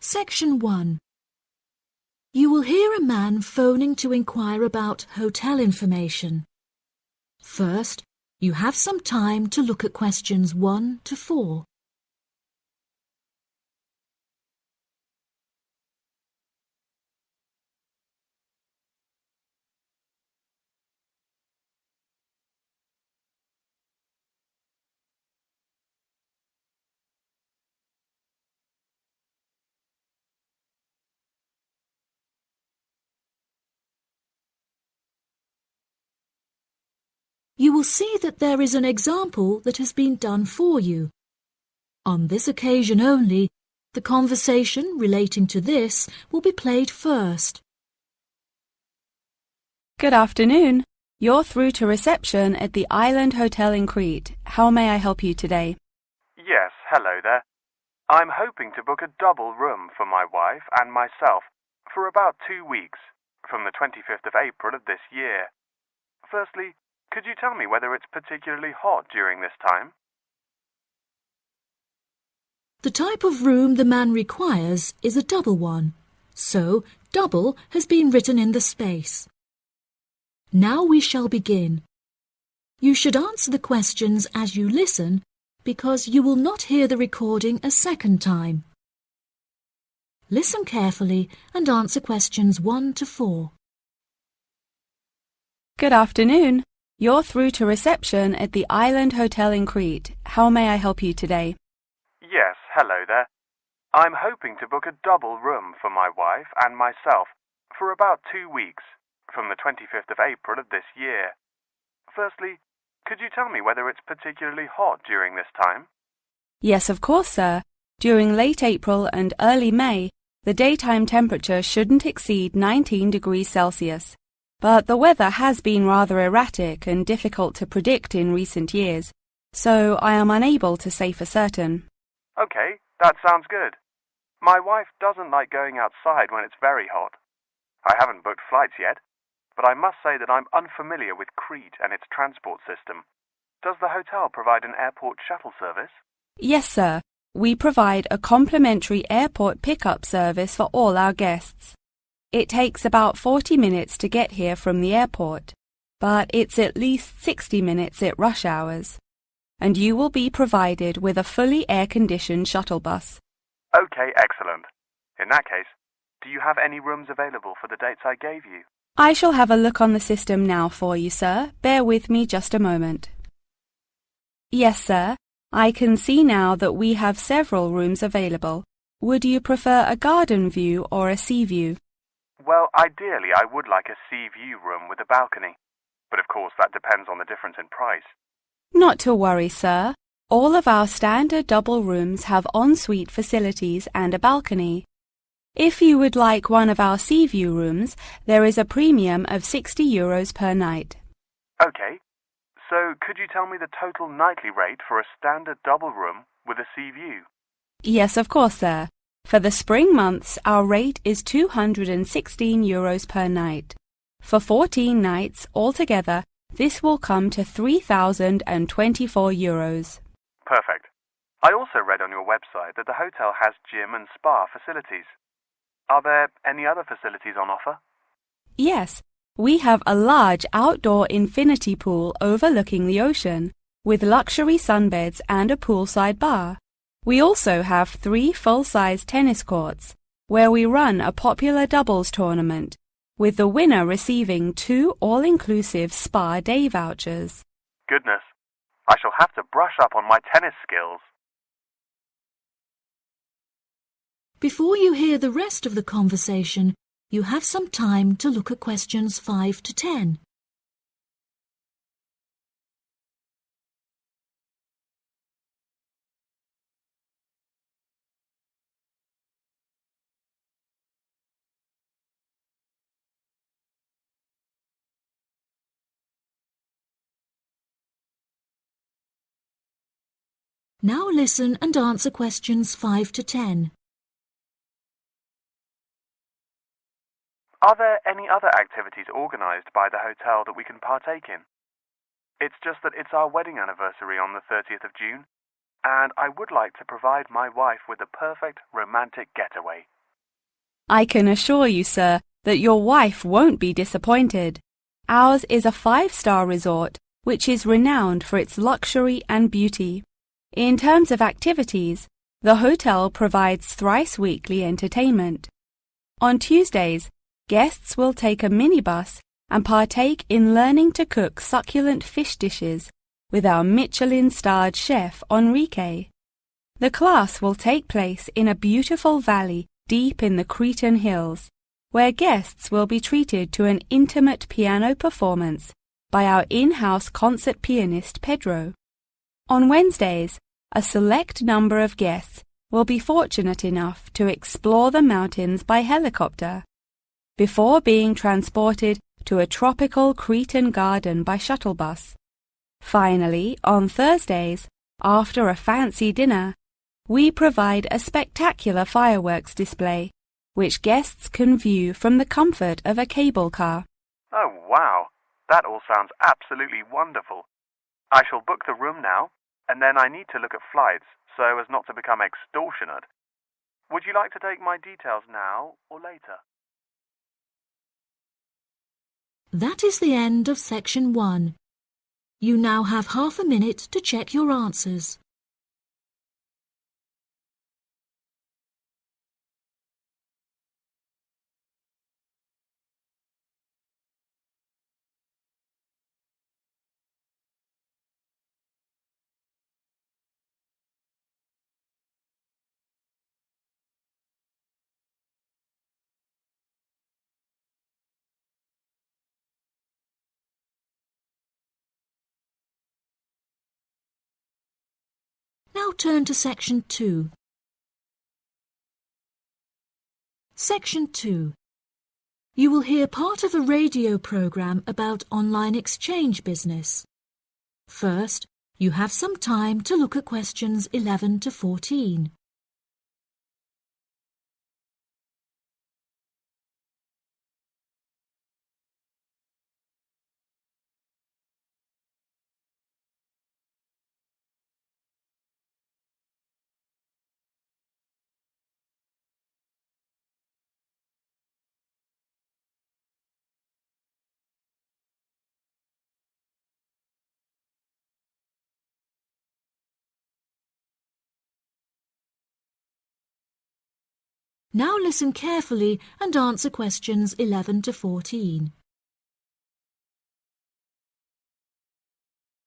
Section 1. You will hear a man phoning to inquire about hotel information. First, you have some time to look at questions 1 to 4. You will see that there is an example that has been done for you. On this occasion only, the conversation relating to this will be played first. Good afternoon. You're through to reception at the Island Hotel in Crete. How may I help you today? Yes, hello there. I'm hoping to book a double room for my wife and myself for about 2 weeks, from the 25th of April of this year. Firstly, could you tell me whether it's particularly hot during this time? The type of room the man requires is a double one, so double has been written in the space. Now we shall begin. You should answer the questions as you listen, because you will not hear the recording a second time. Listen carefully and answer questions 1 to 4. Good afternoon. You're through to reception at the Island Hotel in Crete. How may I help you today? Yes, hello there. I'm hoping to book a double room for my wife and myself for about 2 weeks, from the 25th of April of this year. Firstly, could you tell me whether it's particularly hot during this time? Yes, of course, sir. During late April and early May, the daytime temperature shouldn't exceed 19 degrees Celsius. But the weather has been rather erratic and difficult to predict in recent years, so I am unable to say for certain. Okay, that sounds good. My wife doesn't like going outside when it's very hot. I haven't booked flights yet, but I must say that I'm unfamiliar with Crete and its transport system. Does the hotel provide an airport shuttle service? Yes, sir. We provide a complimentary airport pickup service for all our guests. It takes about 40 minutes to get here from the airport, but it's at least 60 minutes at rush hours. And you will be provided with a fully air-conditioned shuttle bus. Okay, excellent. In that case, do you have any rooms available for the dates I gave you? I shall have a look on the system now for you, sir. Bear with me just a moment. Yes, sir. I can see now that we have several rooms available. Would you prefer a garden view or a sea view? Well, ideally I would like a sea view room with a balcony, but of course that depends on the difference in price. Not to worry, sir. All of our standard double rooms have ensuite facilities and a balcony. If you would like one of our sea view rooms, there is a premium of €60 per night. Okay, so could you tell me the total nightly rate for a standard double room with a sea view? Yes, of course, sir. For the spring months, our rate is €216 per night. For 14 nights altogether, this will come to €3,024. Perfect. I also read on your website that the hotel has gym and spa facilities. Are there any other facilities on offer? Yes, we have a large outdoor infinity pool overlooking the ocean, with luxury sunbeds and a poolside bar. We also have 3 full-size tennis courts, where we run a popular doubles tournament, with the winner receiving 2 all-inclusive spa day vouchers. Goodness, I shall have to brush up on my tennis skills. Before you hear the rest of the conversation, you have some time to look at questions 5 to 10. Now listen and answer questions 5 to 10. Are there any other activities organised by the hotel that we can partake in? It's just that it's our wedding anniversary on the 30th of June, and I would like to provide my wife with a perfect romantic getaway. I can assure you, sir, that your wife won't be disappointed. Ours is a 5-star resort which is renowned for its luxury and beauty. In terms of activities, the hotel provides thrice-weekly entertainment. On Tuesdays, guests will take a minibus and partake in learning to cook succulent fish dishes with our Michelin-starred chef Enrique. The class will take place in a beautiful valley deep in the Cretan hills, where guests will be treated to an intimate piano performance by our in-house concert pianist Pedro. On Wednesdays, a select number of guests will be fortunate enough to explore the mountains by helicopter, before being transported to a tropical Cretan garden by shuttle bus. Finally, on Thursdays, after a fancy dinner, we provide a spectacular fireworks display, which guests can view from the comfort of a cable car. Oh, wow! That all sounds absolutely wonderful. I shall book the room now, and then I need to look at flights so as not to become extortionate. Would you like to take my details now or later? That is the end of section 1. You now have half a minute to check your answers. Now turn to section 2. Section 2. You will hear part of a radio program about online exchange business. First, you have some time to look at questions 11 to 14. Now listen carefully and answer questions 11 to 14.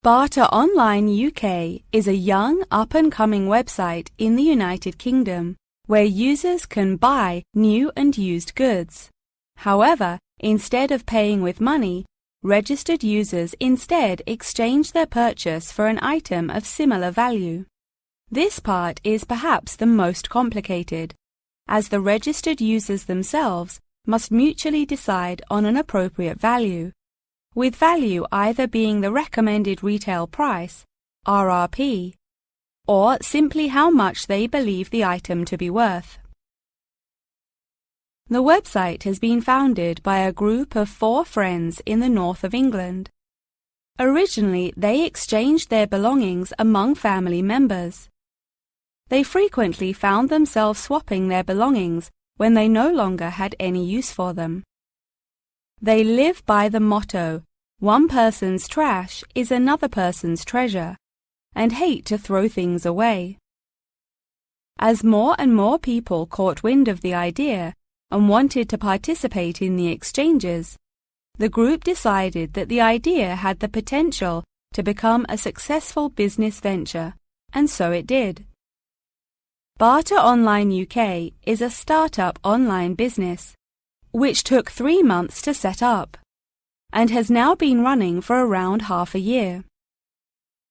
Barter Online UK is a young, up-and-coming website in the United Kingdom where users can buy new and used goods. However, instead of paying with money, registered users instead exchange their purchase for an item of similar value. This part is perhaps the most complicated, as the registered users themselves must mutually decide on an appropriate value, with value either being the recommended retail price, RRP, or simply how much they believe the item to be worth. The website has been founded by a group of 4 friends in the north of England. Originally, they exchanged their belongings among family members. They frequently found themselves swapping their belongings when they no longer had any use for them. They live by the motto, "One person's trash is another person's treasure," and hate to throw things away. As more and more people caught wind of the idea and wanted to participate in the exchanges, the group decided that the idea had the potential to become a successful business venture, and so it did. Barter Online UK is a startup online business, which took 3 months to set up, and has now been running for around half a year.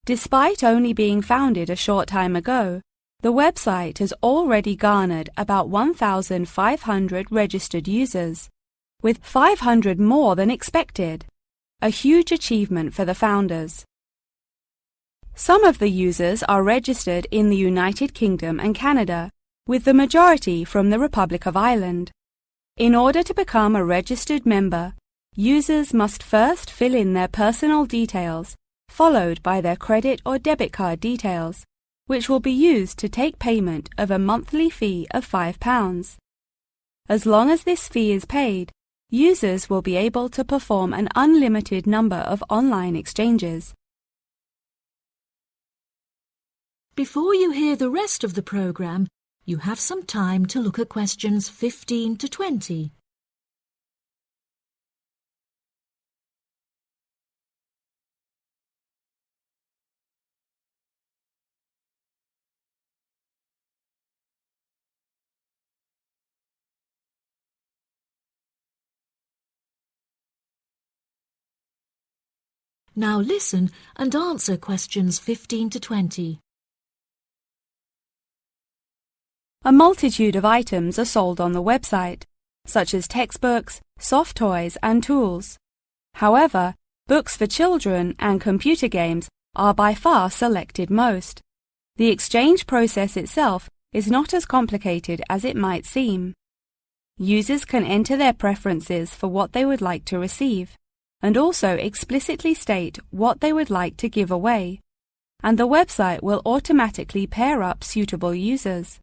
Despite only being founded a short time ago, the website has already garnered about 1,500 registered users, with 500 more than expected, a huge achievement for the founders. Some of the users are registered in the United Kingdom and Canada, with the majority from the Republic of Ireland. In order to become a registered member, users must first fill in their personal details, followed by their credit or debit card details, which will be used to take payment of a monthly fee of £5. As long as this fee is paid, users will be able to perform an unlimited number of online exchanges. Before you hear the rest of the programme, you have some time to look at questions 15 to 20. Now listen and answer questions 15 to 20. A multitude of items are sold on the website, such as textbooks, soft toys and tools. However, books for children and computer games are by far selected most. The exchange process itself is not as complicated as it might seem. Users can enter their preferences for what they would like to receive, and also explicitly state what they would like to give away, and the website will automatically pair up suitable users.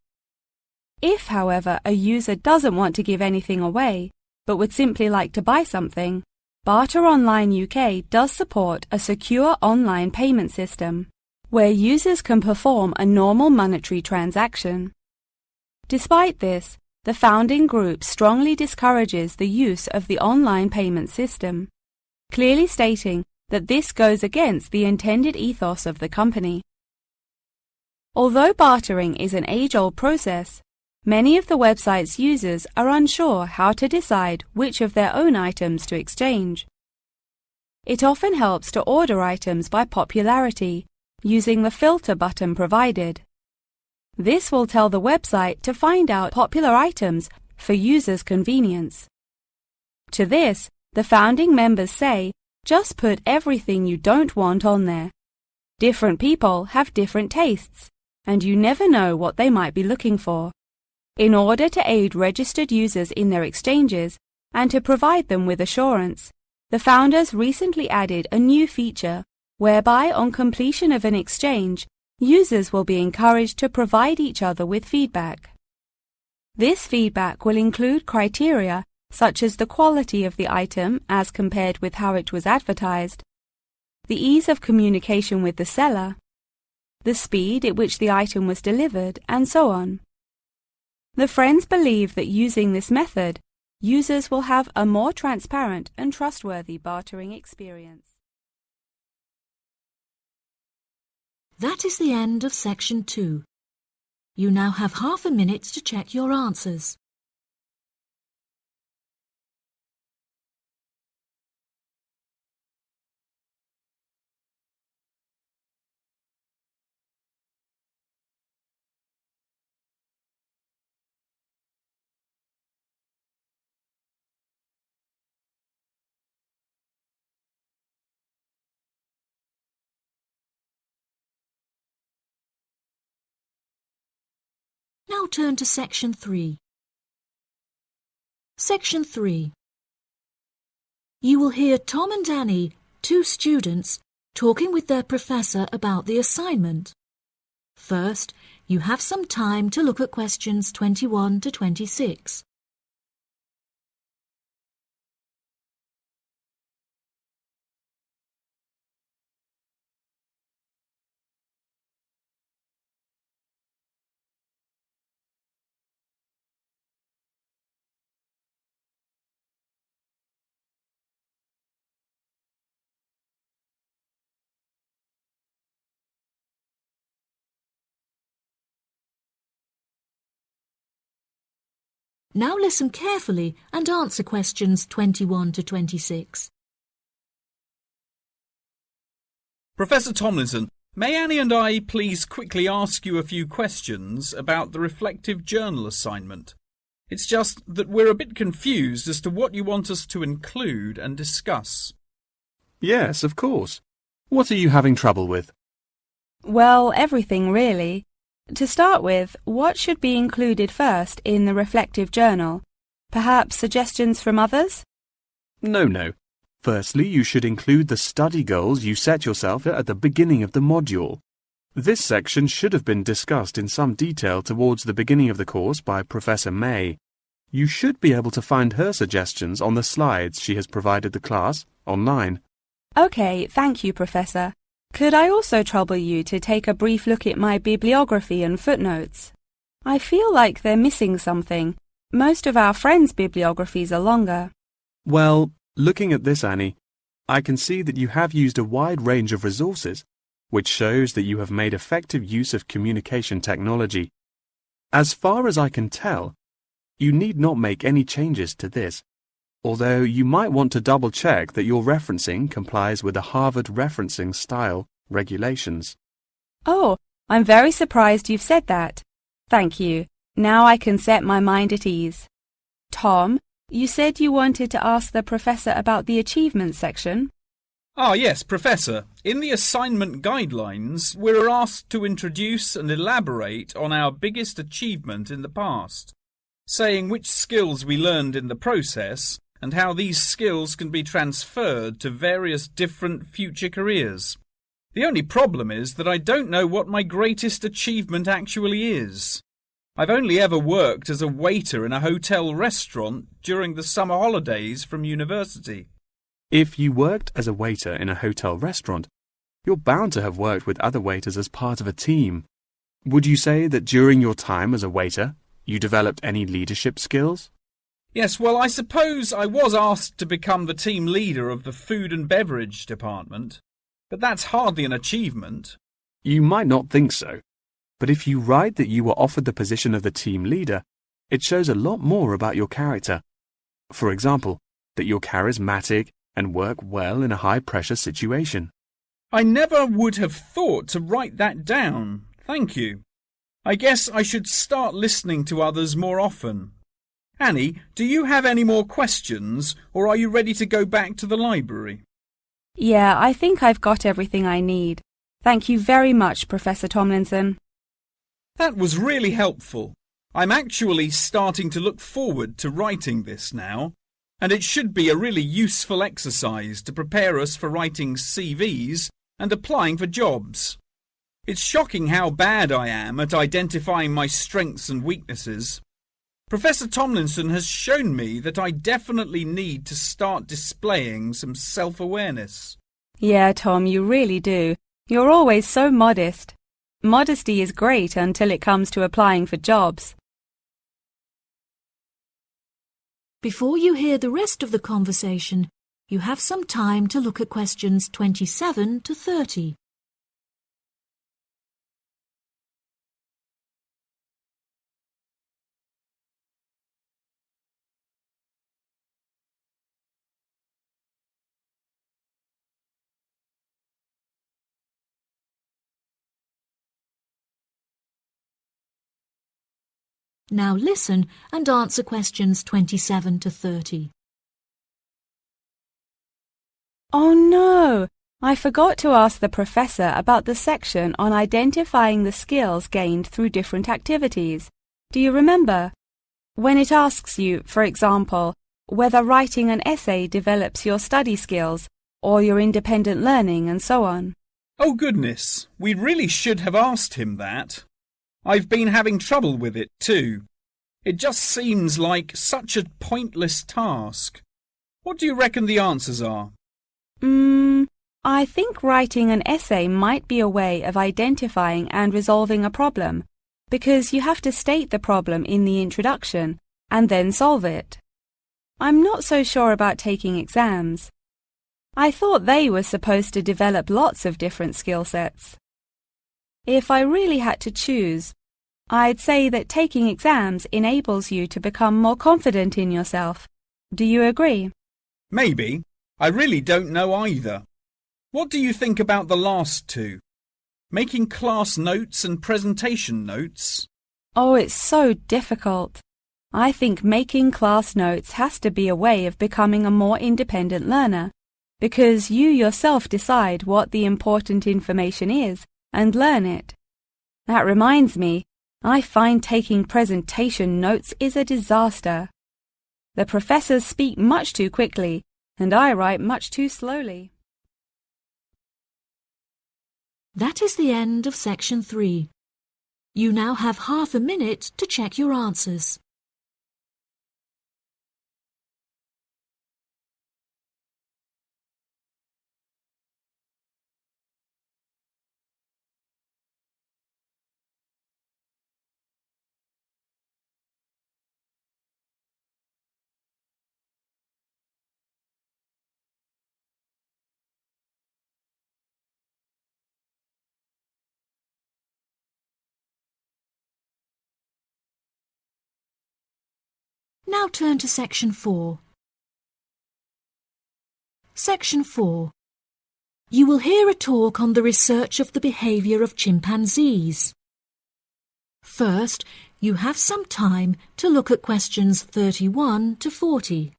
If, however, a user doesn't want to give anything away, but would simply like to buy something, Barter Online UK does support a secure online payment system, where users can perform a normal monetary transaction. Despite this, the founding group strongly discourages the use of the online payment system, clearly stating that this goes against the intended ethos of the company. Although bartering is an age-old process, many of the website's users are unsure how to decide which of their own items to exchange. It often helps to order items by popularity using the filter button provided. This will tell the website to find out popular items for users' convenience. To this, the founding members say, just put everything you don't want on there. Different people have different tastes, and you never know what they might be looking for. In order to aid registered users in their exchanges and to provide them with assurance, the founders recently added a new feature whereby on completion of an exchange, users will be encouraged to provide each other with feedback. This feedback will include criteria such as the quality of the item as compared with how it was advertised, the ease of communication with the seller, the speed at which the item was delivered, and so on. The Friends believe that using this method, users will have a more transparent and trustworthy bartering experience. That is the end of section 2. You now have half a minute to check your answers. Now turn to section 3. Section 3. You will hear Tom and Annie, two students, talking with their professor about the assignment. First, you have some time to look at questions 21 to 26. Now listen carefully and answer questions 21 to 26. Professor Tomlinson, may Annie and I please quickly ask you a few questions about the reflective journal assignment? It's just that we're a bit confused as to what you want us to include and discuss. Yes, of course. What are you having trouble with? Well, everything really. To start with, what should be included first in the reflective journal? Perhaps suggestions from others? No. Firstly, you should include the study goals you set yourself at the beginning of the module. This section should have been discussed in some detail towards the beginning of the course by Professor May. You should be able to find her suggestions on the slides she has provided the class online. OK, thank you, Professor. Could I also trouble you to take a brief look at my bibliography and footnotes? I feel like they're missing something. Most of our friends' bibliographies are longer. Well, looking at this, Annie, I can see that you have used a wide range of resources, which shows that you have made effective use of communication technology. As far as I can tell, you need not make any changes to this, although you might want to double-check that your referencing complies with the Harvard Referencing Style regulations. Oh, I'm very surprised you've said that. Thank you. Now I can set my mind at ease. Tom, you said you wanted to ask the professor about the achievements section. Ah, yes, Professor. In the assignment guidelines, we're asked to introduce and elaborate on our biggest achievement in the past, saying which skills we learned in the process and how these skills can be transferred to various different future careers. The only problem is that I don't know what my greatest achievement actually is. I've only ever worked as a waiter in a hotel restaurant during the summer holidays from university. If you worked as a waiter in a hotel restaurant, you're bound to have worked with other waiters as part of a team. Would you say that during your time as a waiter, you developed any leadership skills? Yes, well, I suppose I was asked to become the team leader of the food and beverage department, but that's hardly an achievement. You might not think so, but if you write that you were offered the position of the team leader, it shows a lot more about your character. For example, that you're charismatic and work well in a high-pressure situation. I never would have thought to write that down. Thank you. I guess I should start listening to others more often. Annie, do you have any more questions, or are you ready to go back to the library? Yeah, I think I've got everything I need. Thank you very much, Professor Tomlinson. That was really helpful. I'm actually starting to look forward to writing this now, and it should be a really useful exercise to prepare us for writing CVs and applying for jobs. It's shocking how bad I am at identifying my strengths and weaknesses. Professor Tomlinson has shown me that I definitely need to start displaying some self-awareness. Yeah, Tom, you really do. You're always so modest. Modesty is great until it comes to applying for jobs. Before you hear the rest of the conversation, you have some time to look at questions 27 to 30. Now listen and answer questions 27 to 30. Oh no! I forgot to ask the professor about the section on identifying the skills gained through different activities. Do you remember? When it asks you, for example, whether writing an essay develops your study skills or your independent learning and so on. Oh goodness, we really should have asked him that. I've been having trouble with it too. It just seems like such a pointless task. What do you reckon the answers are? I think writing an essay might be a way of identifying and resolving a problem, because you have to state the problem in the introduction and then solve it. I'm not so sure about taking exams. I thought they were supposed to develop lots of different skill sets. If I really had to choose, I'd say that taking exams enables you to become more confident in yourself. Do you agree? Maybe. I really don't know either. What do you think about the last two? Making class notes and presentation notes? Oh, it's so difficult. I think making class notes has to be a way of becoming a more independent learner, because you yourself decide what the important information is and learn it. That reminds me, I find taking presentation notes is a disaster. The professors speak much too quickly, and I write much too slowly. That is the end of section 3. You now have half a minute to check your answers. Now turn to section 4. Section 4. You will hear a talk on the research of the behaviour of chimpanzees. First, you have some time to look at questions 31 to 40.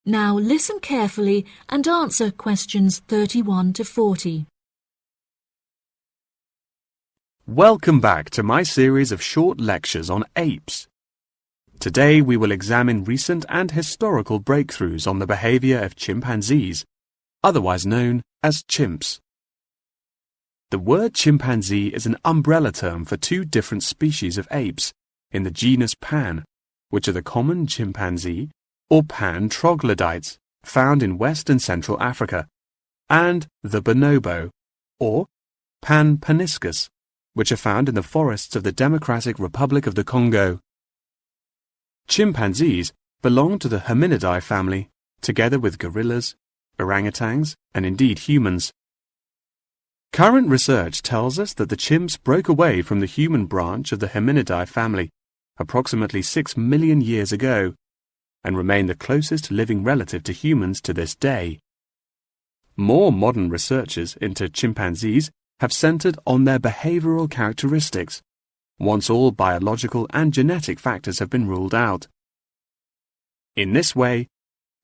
Now listen carefully and answer questions 31 to 40. Welcome back to my series of short lectures on apes. Today we will examine recent and historical breakthroughs on the behavior of chimpanzees, otherwise known as chimps. The word chimpanzee is an umbrella term for two different species of apes in the genus Pan, which are the common chimpanzee or pan troglodytes found in West and Central Africa, and the bonobo, or Pan paniscus, which are found in the forests of the Democratic Republic of the Congo. Chimpanzees belong to the Hominidae family, together with gorillas, orangutans, and indeed humans. Current research tells us that the chimps broke away from the human branch of the Hominidae family approximately 6 million years ago, and remain the closest living relative to humans to this day. More modern researches into chimpanzees have centered on their behavioral characteristics, once all biological and genetic factors have been ruled out. In this way,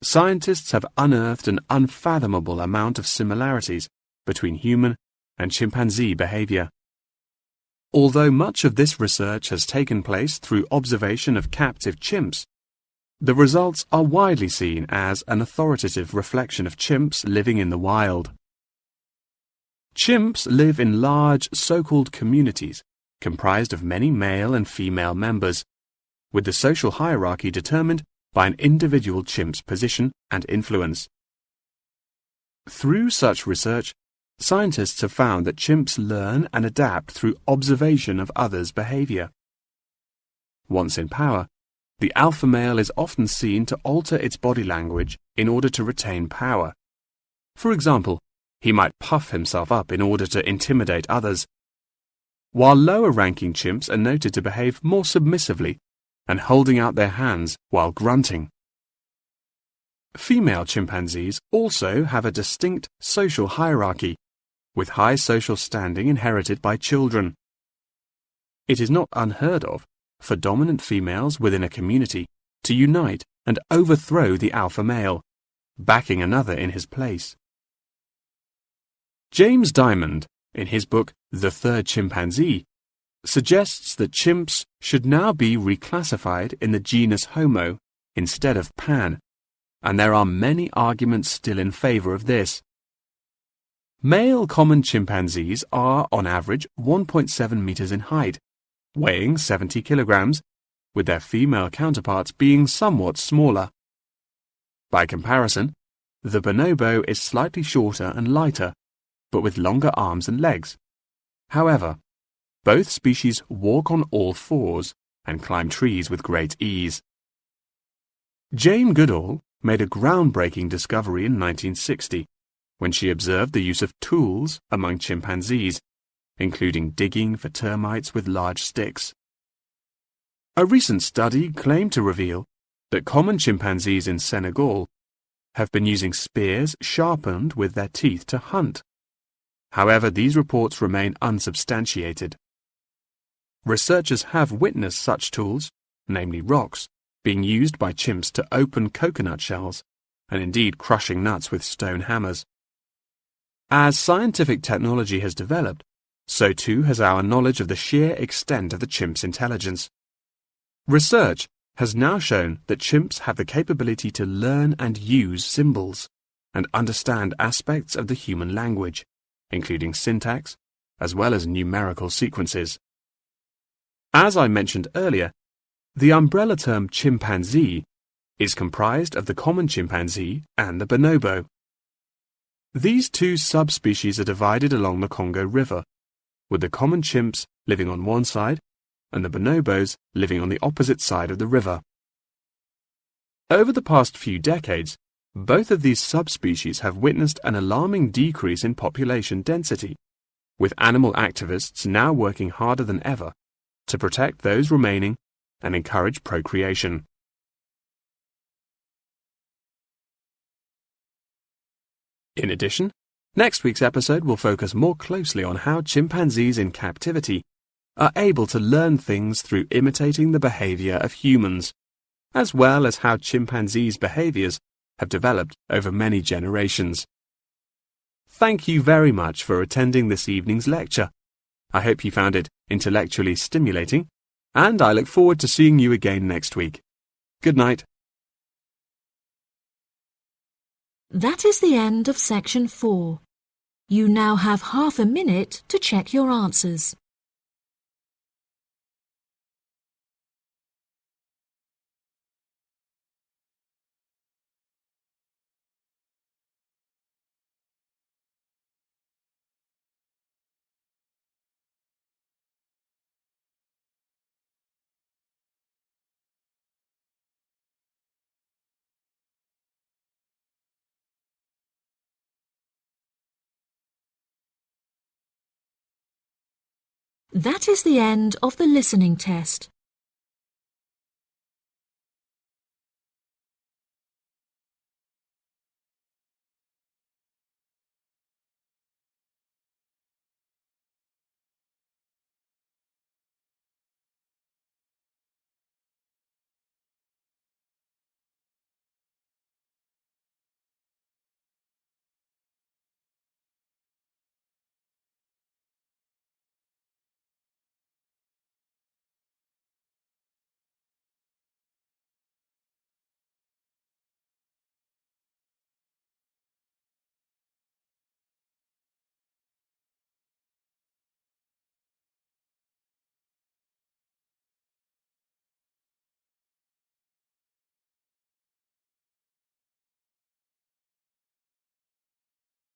scientists have unearthed an unfathomable amount of similarities between human and chimpanzee behavior. Although much of this research has taken place through observation of captive chimps, the results are widely seen as an authoritative reflection of chimps living in the wild. Chimps live in large so-called communities comprised of many male and female members, with the social hierarchy determined by an individual chimp's position and influence. Through such research, scientists have found that chimps learn and adapt through observation of others' behavior. Once in power, the alpha male is often seen to alter its body language in order to retain power. For example, he might puff himself up in order to intimidate others, while lower-ranking chimps are noted to behave more submissively and holding out their hands while grunting. Female chimpanzees also have a distinct social hierarchy, with high social standing inherited by children. It is not unheard of for dominant females within a community to unite and overthrow the alpha male, backing another in his place. James Diamond, in his book The Third Chimpanzee, suggests that chimps should now be reclassified in the genus Homo instead of Pan, and there are many arguments still in favor of this. Male common chimpanzees are, on average, 1.7 meters in height, weighing 70 kilograms, with their female counterparts being somewhat smaller. By comparison, the bonobo is slightly shorter and lighter, but with longer arms and legs. However, both species walk on all fours and climb trees with great ease. Jane Goodall made a groundbreaking discovery in 1960 when she observed the use of tools among chimpanzees, including digging for termites with large sticks. A recent study claimed to reveal that common chimpanzees in Senegal have been using spears sharpened with their teeth to hunt. However, these reports remain unsubstantiated. Researchers have witnessed such tools, namely rocks, being used by chimps to open coconut shells, and indeed crushing nuts with stone hammers. As scientific technology has developed, so too has our knowledge of the sheer extent of the chimp's intelligence. Research has now shown that chimps have the capability to learn and use symbols and understand aspects of the human language, including syntax, as well as numerical sequences. As I mentioned earlier, the umbrella term chimpanzee is comprised of the common chimpanzee and the bonobo. These two subspecies are divided along the Congo River, with the common chimps living on one side and the bonobos living on the opposite side of the river. Over the past few decades, both of these subspecies have witnessed an alarming decrease in population density, with animal activists now working harder than ever to protect those remaining and encourage procreation. In addition, next week's episode will focus more closely on how chimpanzees in captivity are able to learn things through imitating the behavior of humans, as well as how chimpanzees' behaviors have developed over many generations. Thank you very much for attending this evening's lecture. I hope you found it intellectually stimulating, and I look forward to seeing you again next week. Good night. That is the end of section 4. You now have half a minute to check your answers. That is the end of the listening test.